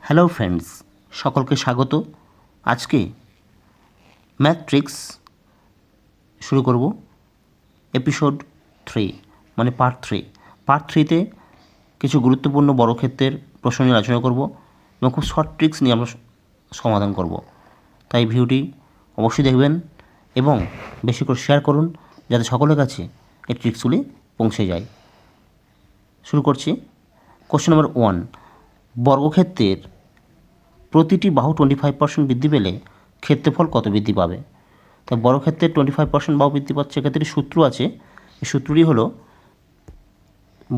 Hello friends, সকলকে স্বাগত। আজকে ম্যাথ ট্রিক্স শুরু করব এপিসোড 3 মানে পার্ট থ্রিতে কিছু গুরুত্বপূর্ণ বর্গক্ষেত্রের প্রশ্ন নিয়ে আলোচনা করব এবং খুব শর্ট ট্রিক্স নিয়ে আমরা সমাধান করব। তাই ভিডিওটি অবশ্যই দেখবেন এবং বেশি করে শেয়ার করুন যাতে সকলের কাছে এই ট্রিক্সগুলি পৌঁছে যায়। শুরু করছি। কোশ্চেন নাম্বার 1, বর্গক্ষেত্রের প্রতিটি বাহু 25% বৃদ্ধি পেলে ক্ষেত্রফল কত বৃদ্ধি পাবে? তাই বর্গক্ষেত্রের 25% বাহু বৃদ্ধি পাচ্ছে। এক্ষেত্রে সূত্র আছে, এই সূত্রটি হলো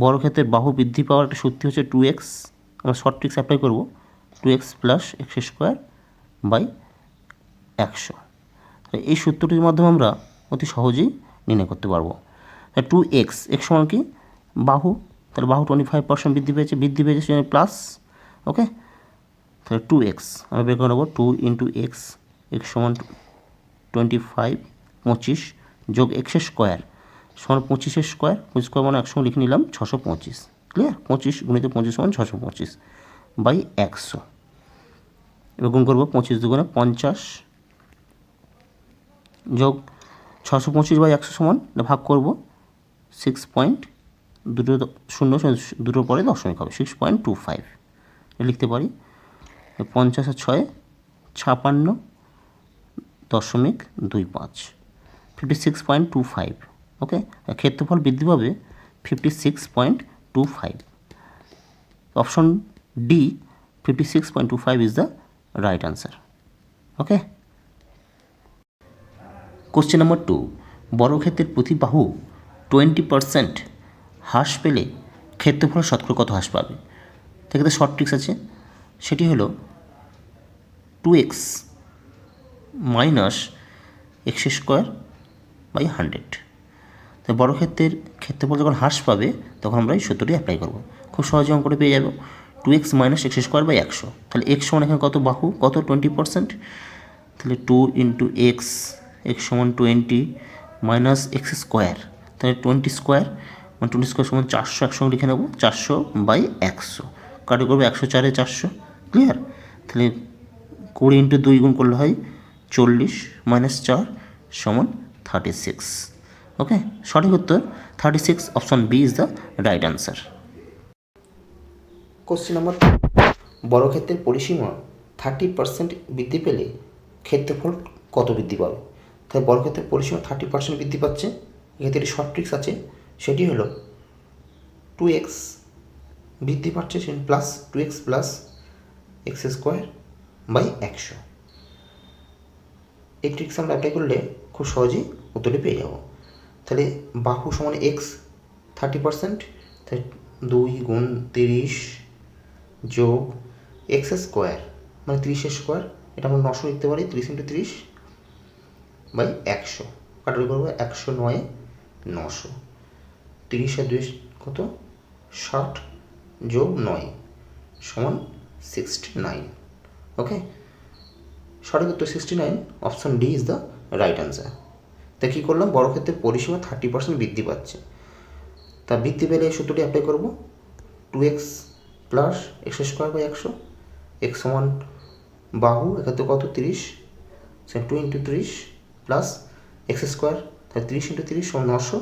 বর্গক্ষেত্রের বাহু বৃদ্ধি পাওয়ার একটা সূত্র হচ্ছে 2x। আমরা শর্ট ট্রিক্স অ্যাপ্লাই করব, 2x plus x square by 100। এই সূত্রটির মাধ্যমে আমরা অতি সহজেই নির্ণয় করতে পারবো। 2x এক্স সমান কি বাহু, তাহলে বাহু 25% বৃদ্ধি পেয়েছে সেজন্য প্লাস, ওকে। তাহলে 2x আমরা বের করে নেবো, 2 ইন্টু এক্স, এক্স সমান 25 যোগ এক্স স্কোয়ার সমান 25 স্কোয়ার মানে একসঙ্গে লিখে নিলাম 625। ক্লিয়ার? 25 গুণিত 25 সমান 625 বাই 100। এবার গুণ করবো 25 দুগুণে 50 যোগ 625 বাই 100 সমান ভাগ করবো 6.2 পরে দশমিক হবে 6.25 লিখতে পারি। 50 আর 6 56.25, 56.25। ওকে, ক্ষেত্রফল বৃদ্ধি পাবে 56.25। Option D 56.25 is the right answer. Okay. Question number 2, বর্গক্ষেত্রের প্রতি বাহু 20% হ্রাস পেলে ক্ষেত্রফল শতকরা কত হ্রাস পাবে? সেক্ষেত্রে শর্ট ট্রিক্স আছে, সেটি হলো 2x minus x square by 100। তো বর্গক্ষেত্রের ক্ষেত্রফল যখন হ্রাস পাবে তখন আমরা এই সূত্রটি অ্যাপ্লাই করব। খুব সহজে অঙ্কটা পেয়ে যাব, 2x minus x square by 100। তাহলে এক্স সমান এখানে কত বাহু, কত 20%, তাহলে 2 ইন্টু এক্স, এক্স সমান 20 মাইনাস এক্স স্কোয়ার, তাহলে 20 স্কোয়ার মানে 20 স্কোয়ার সমান 400, একসঙ্গে লিখে নেব 400 বাই 100, কাটি করবো 104 400। ক্লিয়ার? তাহলে 20 ইন্টু 2 গুণ করলে হয় 40 মাইনাস 4 সমান 36। ওকে, সঠিক উত্তর 36, option B is the right answer. Question number 2, বর্গক্ষেত্রের পরিসীমা 30% বৃদ্ধি পেলে ক্ষেত্রফল কত বৃদ্ধি পাবে? তাই বর্গক্ষেত্রের পরিসীমা 30% বৃদ্ধি পাচ্ছে। এক্ষেত্রে একটি শর্ট ট্রিক্স আছে, সেটি হলো 2x বৃদ্ধি পাচ্ছে plus 2x plus x square by 100। এই ট্রিক্স আমরা অ্যাপ্লাই করলে খুব সহজেই উত্তরটি পেয়ে যাব। তাহলে বাহু সমান এক্স 30%, তাহলে 2 গুণ 30 যোগ এক্স স্কোয়ার মানে 30 স্কোয়ার, এটা আমরা 900 লিখতে পারি, 30 ইন্টু 30 বাই 100, কাটারি করবো 109 900, 30 আর 2 কত 60 যোগ 9 সমান 69। ওকে, সঠিক উত্তর 69, option D is the right answer. তা কী করলাম, বর্গক্ষেত্রের পরিসীমা 30% বৃদ্ধি পাচ্ছে, তা বৃদ্ধি পেলে এই সূত্রটি অ্যাপ্লাই করব, 2x plus x square by 100, x সমান বাহু এক্ষেত্রে কত 30, 2 ইন্টু 30 প্লাস এক্স স্কোয়ার, তাহলে 30 ইন্টু 30 সমান 900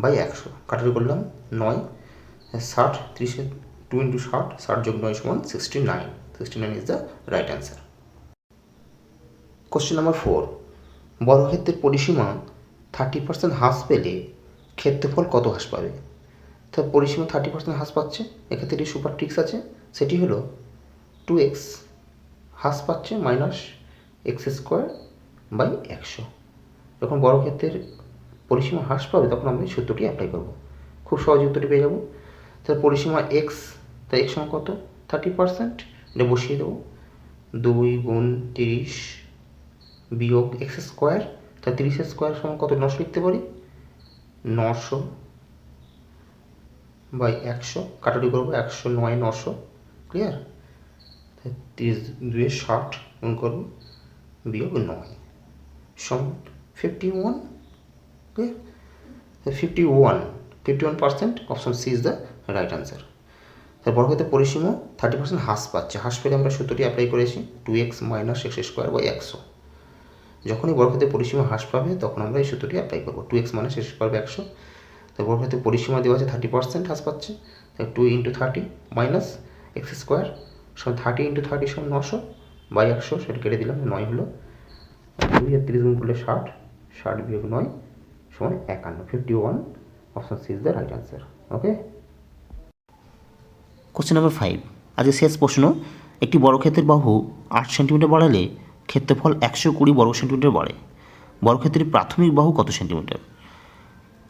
বাই 100, কাটারি করলাম 9 60, 30 2 ইন্টু 60, 60 যোগ 9 সমান 69, 69 is the right answer. Question number 4, বর্গক্ষেত্রের পরিসীমা 30% হ্রাস পেলে ক্ষেত্রফল কত হ্রাস পাবে? তো পরিসীমা 30% হ্রাস পাচ্ছে, এক্ষেত্রে একটি সুপার ট্রিক্স আছে, সেটি হলো 2x হ্রাস পাচ্ছে মাইনাস এক্স স্কোয়ার বাই 100। যখন বর্গক্ষেত্রের পরিসীমা হ্রাস পাবে তখন আমরা এই সূত্রটি অ্যাপ্লাই করব, খুব সহজে উত্তরটি পেয়ে যাব। তাহলে পরিসীমা এক্স, তাই এক্স সমান কত 30%, এটা বসিয়ে দেবো, 2 গুণ 30 বিয়োগ এক্স স্কোয়ার, তাহলে 30 স্কোয়ার সমান কত 900 লিখতে পারি, 900 বাই 100, কাটারি করবো 109 900। ক্লিয়ার? 30 2 60 গুণ করবো বিয়োগ 9 সমান 51। Clear? 51%, option C is the right answer. তার বর্গক্ষেত্রের পরিসীমা 30% হ্রাস পাচ্ছে। হ্রাস পেলে আমরা সূত্রটি অ্যাপ্লাই করেছি 2x - x² / 100। যখনই বর্গক্ষেত্রের পরিসীমা হ্রাস পাবে তখন আমরা এই সূত্রটি অ্যাপ্লাই করবো 2x - x² / 100। তো বর্গক্ষেত্রের পরিসীমা দেওয়া আছে 30% হ্রাস পাচ্ছে, তাই 2 × 30 - x² সমান 30 × 30 সমান 900 বাই 100, সেটা কেটে দিলাম, 9 হলো। 2 আর 30 গুণ করলে 60, 60 - 9 সমান 51, 51। Option C is the right answer. Okay. Question number 5, আজকে শেষ প্রশ্ন। একটি বর্গক্ষেত্রের বাহু 8 সেন্টিমিটার বাড়ালে ক্ষেত্রফল 120 বর্গ সেন্টিমিটার বাড়ে। বর্গক্ষেত্রের প্রাথমিক বাহু কত সেন্টিমিটার?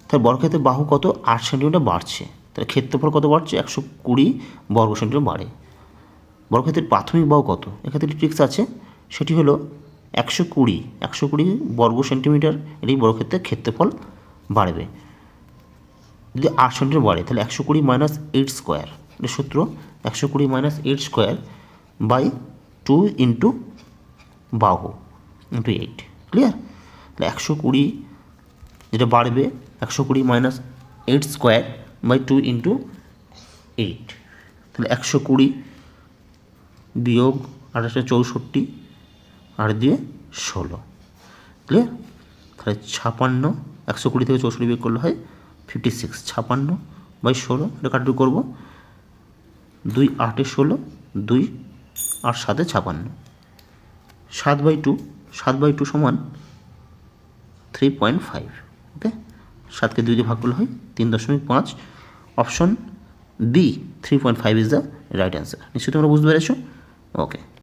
তাহলে বর্গক্ষেত্রের বাহু কত? 8 সেন্টিমিটার বাড়ছে, তাহলে ক্ষেত্রফল কত বাড়ছে? 120 বর্গ সেন্টিমিটার বাড়ে। বর্গক্ষেত্রের প্রাথমিক বাহু কত? এক্ষেত্রে ট্রিক্স আছে, সেটি হলো 120 বর্গ সেন্টিমিটার, এটি বর্গক্ষেত্রের ক্ষেত্রফল বাড়বে। যদি 8 সেন্টিমিটার বাড়ে তাহলে 120 - 8² এটা সূত্র, 120 - 8² বাই 2 × বাহু × 8। ক্লিয়ার? তাহলে 120 যেটা বাড়বে 120 - 8² বাই 2 × 8, তাহলে 120 বিয়োগ 28 = 64, আর দিয়ে 16। ক্লিয়ার? তাহলে 56, 120 থেকে 64 বিয়োগ করলে হয় 56, 56 বাই 16, এটা কাটাকুটি করবো, 2 × 8 = 16, 2 আর 7 = 56, 7/2, 7/2 সমান 3.5। ওকে, 7কে 2 দিয়ে ভাগ করলে হয় 3.5। Option B 3.5 is the right answer. নিশ্চয়ই তোমরা বুঝতে পেরেছো? ওকে।